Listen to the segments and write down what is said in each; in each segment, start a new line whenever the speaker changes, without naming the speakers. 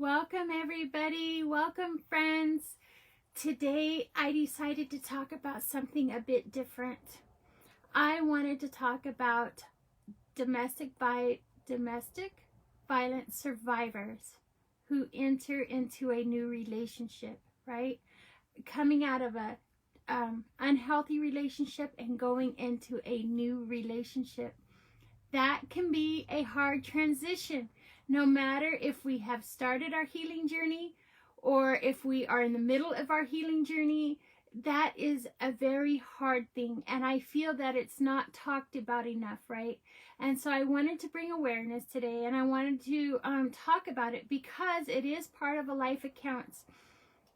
Welcome, everybody. Welcome, friends. Today, I decided to talk about something a bit different. I wanted to talk about domestic violence survivors who enter into a new relationship, right? Coming out of a unhealthy relationship and going into a new relationship. That can be a hard transition, no matter if we have started our healing journey or if we are in the middle of our healing journey. That is a very hard thing, and I feel that it's not talked about enough, right? And so I wanted to bring awareness today, and I wanted to talk about it because it is part of a life accounts.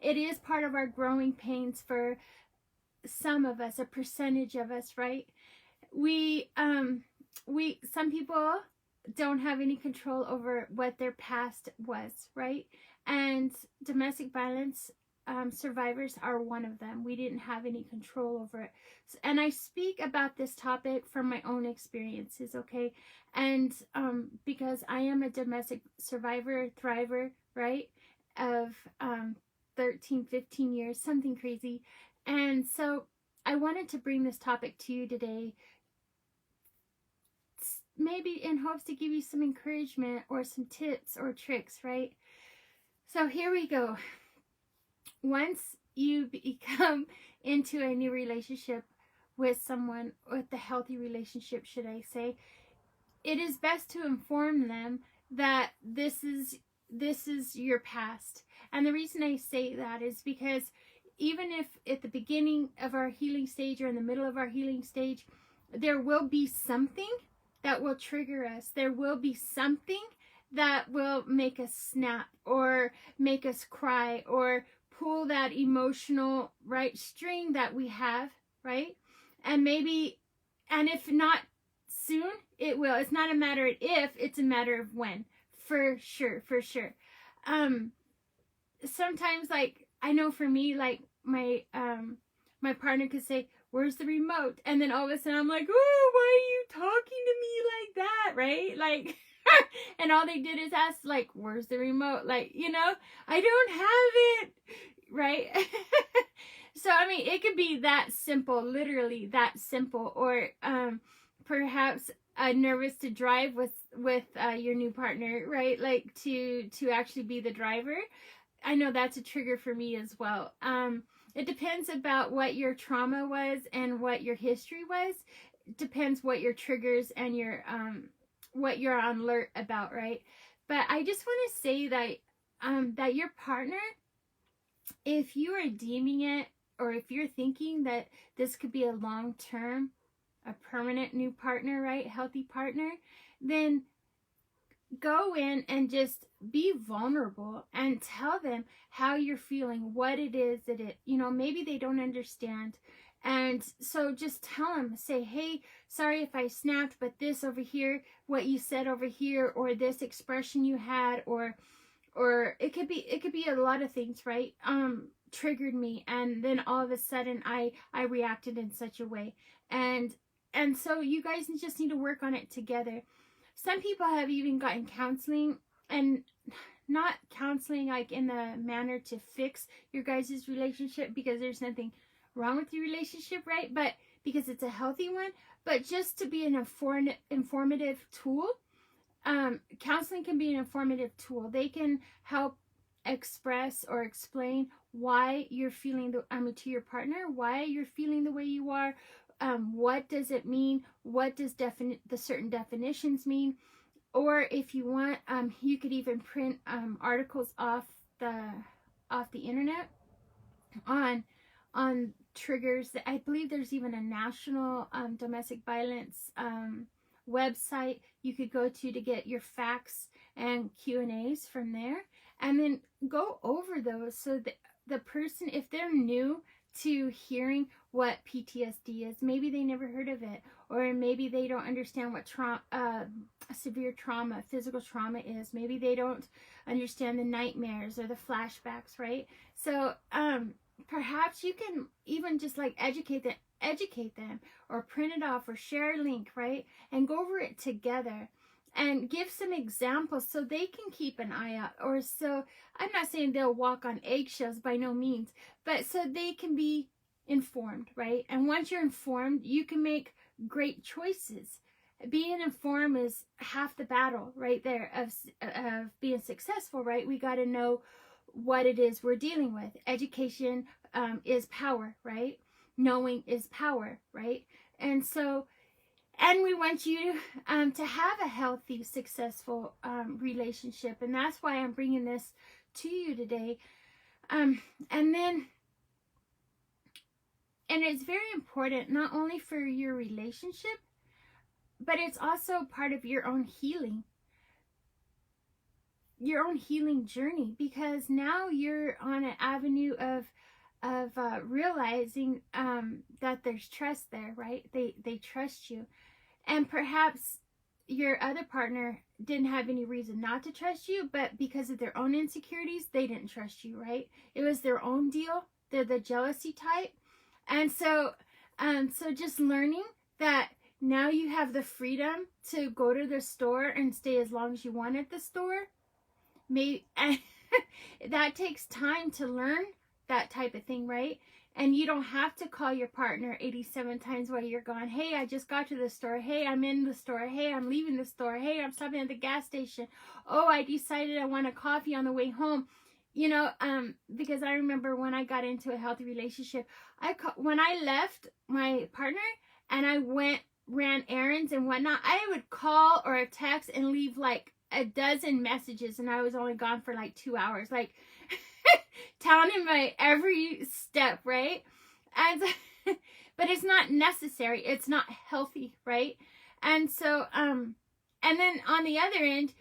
It is part of our growing pains for some of us, a percentage of us, right? Some people don't have any control over what their past was, right? And domestic violence survivors are one of them. We didn't have any control over it. And I speak about this topic from my own experiences, okay? And because I am a domestic survivor, thriver, right? Of 13, 15 years, something crazy. And so I wanted to bring this topic to you today, maybe in hopes to give you some encouragement or some tips or tricks, right? So here we go. Once you become into a new relationship with someone, with a healthy relationship, should I say, it is best to inform them that this is your past. And the reason I say that is because even if at the beginning of our healing stage or in the middle of our healing stage, there will be something that will trigger us. There will be something that will make us snap or make us cry or pull that emotional right string that we have, right? And if not soon, it will. It's not a matter of if, it's a matter of when. For sure. Sometimes, like, I know for me, like, my partner could say, "Where's the remote?" And then all of a sudden I'm like, "Oh, why are you talking to me like that?" Right? Like, and all they did is ask, like, "Where's the remote?" Like, I don't have it. Right? So, I mean, it could be that simple, literally that simple. Or perhaps nervous to drive with your new partner, right? Like to actually be the driver. I know that's a trigger for me as well. It depends about what your trauma was and what your history was. It depends what your triggers and your what you're on alert about, right? But I just want to say that that your partner, if you are deeming it, or if you're thinking that this could be a long-term, a permanent new partner, right? Healthy partner, then go in and just be vulnerable and tell them how you're feeling, what it is that maybe they don't understand. And so just tell them, say, "Hey, sorry if I snapped, but this over here, what you said over here, or this expression you had, or it could be a lot of things, right? Triggered me, and then all of a sudden I reacted in such a way." And so you guys just need to work on it together. Some people have even gotten counseling, and not counseling like in the manner to fix your guys' relationship, because there's nothing wrong with your relationship, right? But because it's a healthy one, but just to be an informative tool. Counseling can be an informative tool. They can help express or explain why you're feeling to your partner, why you're feeling the way you are. What does it mean? What does the certain definitions mean? Or if you want, you could even print articles off the internet on triggers. I believe there's even a national domestic violence website you could go to get your facts and Q&As from there, and then go over those so that the person, if they're new to hearing what PTSD is, maybe they never heard of it, or maybe they don't understand what severe trauma, physical trauma is. Maybe they don't understand the nightmares or the flashbacks, right? So perhaps you can even just like educate them, or print it off, or share a link, right? And go over it together. and give some examples so they can keep an eye out. Or so, I'm not saying they'll walk on eggshells, by no means, but so they can be informed, right? And once you're informed, you can make great choices. Being informed is half the battle right there of being successful, right? We got to know what it is we're dealing with. Education is power, right? Knowing is power, right? And so, and we want you to have a healthy, successful relationship. And that's why I'm bringing this to you today. And it's very important, not only for your relationship, but it's also part of your own healing journey, because now you're on an avenue of realizing that there's trust there, right? They trust you. And perhaps your other partner didn't have any reason not to trust you, but because of their own insecurities, they didn't trust you, right? It was their own deal. They're the jealousy type. And so just learning that now you have the freedom to go to the store and stay as long as you want at the store. That takes time to learn that type of thing, right? And you don't have to call your partner 87 times while you're gone. Hey, I just got to the store. Hey, I'm in the store. Hey, I'm leaving the store. Hey, I'm stopping at the gas station. Oh, I decided I want a coffee on the way home. You know, because I remember when I got into a healthy relationship, when I left my partner and I ran errands and whatnot, I would call or a text and leave like a dozen messages, and I was only gone for like 2 hours, like telling him my every step, right? And but it's not necessary, it's not healthy, right? And so and then on the other end,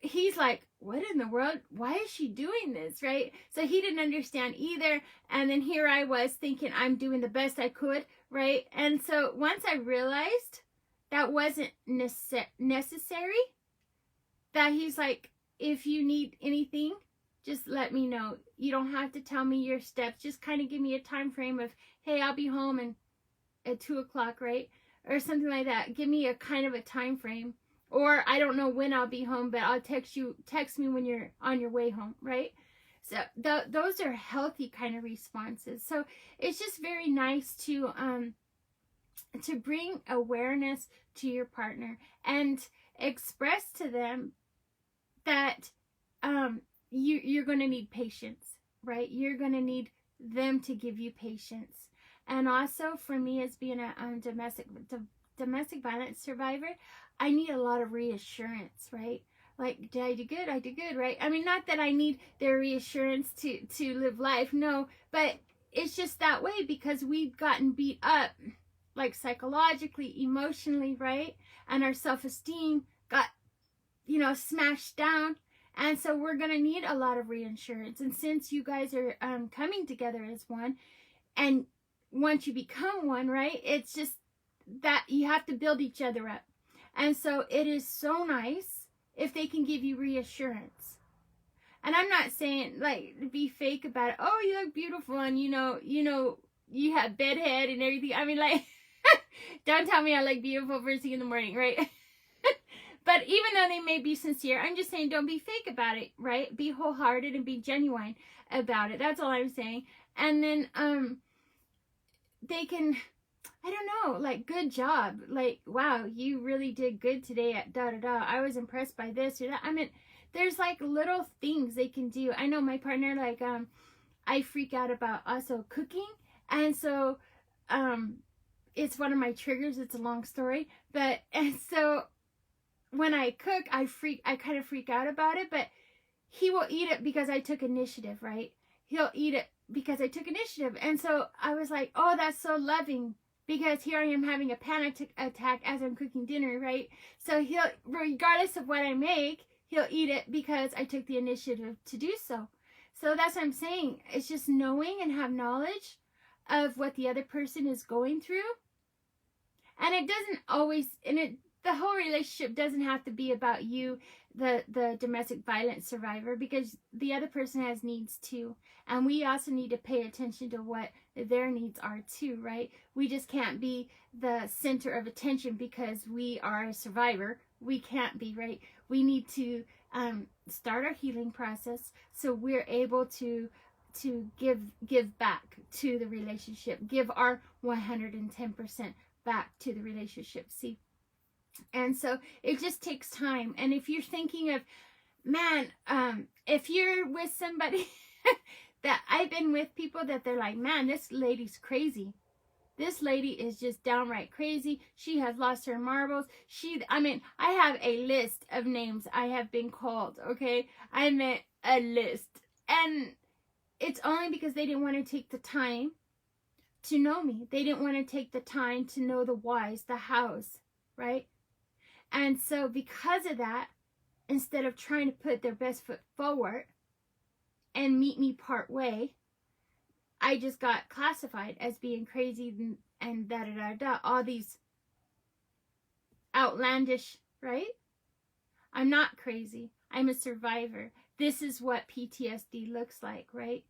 he's like, what in the world, why is she doing this, right? So he didn't understand either. And then here I was thinking I'm doing the best I could, right? And so once I realized that wasn't necessary, that he's like, if you need anything, just let me know. You don't have to tell me your steps. Just kind of give me a time frame of, hey, I'll be home and at 2 o'clock, right? Or something like that. Give me a kind of a time frame. Or I don't know when I'll be home, but I'll text me when you're on your way home, right? So those are healthy kind of responses. So it's just very nice to bring awareness to your partner and express to them that you're going to need patience, right? You're going to need them to give you patience. And also for me, as being a domestic violence survivor, I need a lot of reassurance, right? Like, did I do good? I did good, right? I mean, not that I need their reassurance to live life, no, but it's just that way because we've gotten beat up, like psychologically, emotionally, right? And our self-esteem got, smashed down. And so we're going to need a lot of reassurance. And since you guys are coming together as one, and once you become one, right, it's just that you have to build each other up. And so it is so nice if they can give you reassurance. And I'm not saying, like, be fake about it. Oh, you look beautiful, and you have bedhead and everything. I mean, like, don't tell me I look beautiful first thing in the morning, right? But even though they may be sincere, I'm just saying don't be fake about it, right? Be wholehearted and be genuine about it. That's all I'm saying. And then they can, I don't know, like, good job. Like, wow, you really did good today at da-da-da. I was impressed by this or that. I mean, there's like little things they can do. I know my partner, like, I freak out about also cooking. And so it's one of my triggers. It's a long story. And so when I cook, I kind of freak out about it, but he will eat it because I took initiative, right? He'll eat it because I took initiative. And so I was like, oh, that's so loving, because here I am having a panic attack as I'm cooking dinner, right? So he'll, regardless of what I make, he'll eat it because I took the initiative to do so. So that's what I'm saying. It's just knowing and have knowledge of what the other person is going through. And it doesn't always, the whole relationship doesn't have to be about you, the domestic violence survivor, because the other person has needs too. And we also need to pay attention to what their needs are too, right? We just can't be the center of attention because we are a survivor. we can't be, right? We need to start our healing process so we're able to give back to the relationship, give our 110% back to the relationship. See, and so it just takes time. And if you're thinking of, man, if you're with somebody that I've been with people that they're like, man, this lady's crazy. This lady is just downright crazy. She has lost her marbles. I have a list of names I have been called, okay? I meant a list. And it's only because they didn't want to take the time to know me. They didn't want to take the time to know the whys, the hows, right? And so because of that, instead of trying to put their best foot forward and meet me part way, I just got classified as being crazy and da-da-da-da. All these outlandish, right? I'm not crazy. I'm a survivor. This is what PTSD looks like, right?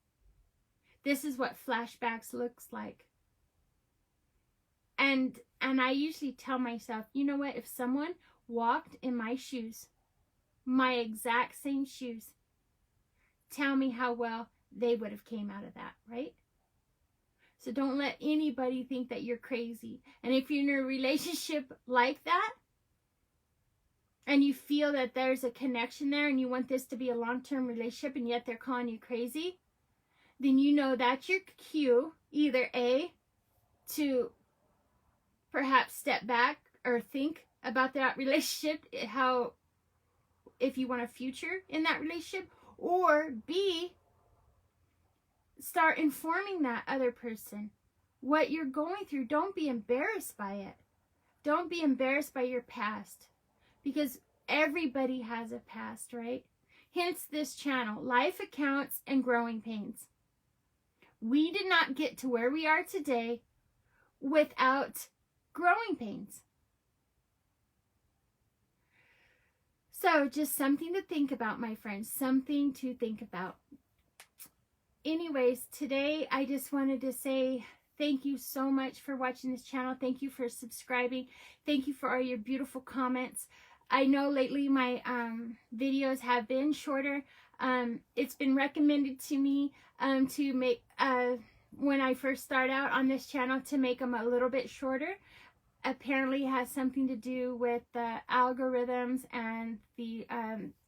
This is what flashbacks looks like. And I usually tell myself, you know what? If someone walked in my shoes, my exact same shoes, tell me how well they would have came out of that, right? So don't let anybody think that you're crazy. And if you're in a relationship like that, and you feel that there's a connection there and you want this to be a long-term relationship and yet they're calling you crazy, then you know that's your cue, either A, to perhaps step back or think about that relationship, if you want a future in that relationship, or B, start informing that other person what you're going through. Don't be embarrassed by it. Don't be embarrassed by your past, because everybody has a past, right? Hence this channel, Life Accounts and Growing Pains. We did not get to where we are today without growing pains. So just something to think about, my friends, something to think about. Anyways, today I just wanted to say thank you so much for watching this channel. Thank you for subscribing. Thank you for all your beautiful comments. I know lately my videos have been shorter. It's been recommended to me to make, when I first start out on this channel, to make them a little bit shorter. Apparently has something to do with the algorithms and the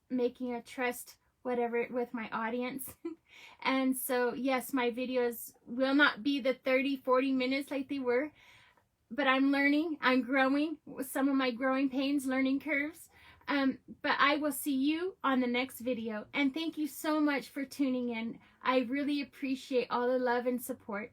making a trust whatever with my audience. And so yes, my videos will not be the 30-40 minutes like they were, but I'm learning, I'm growing with some of my growing pains, learning curves. But I will see you on the next video, and thank you so much for tuning in. I really appreciate all the love and support.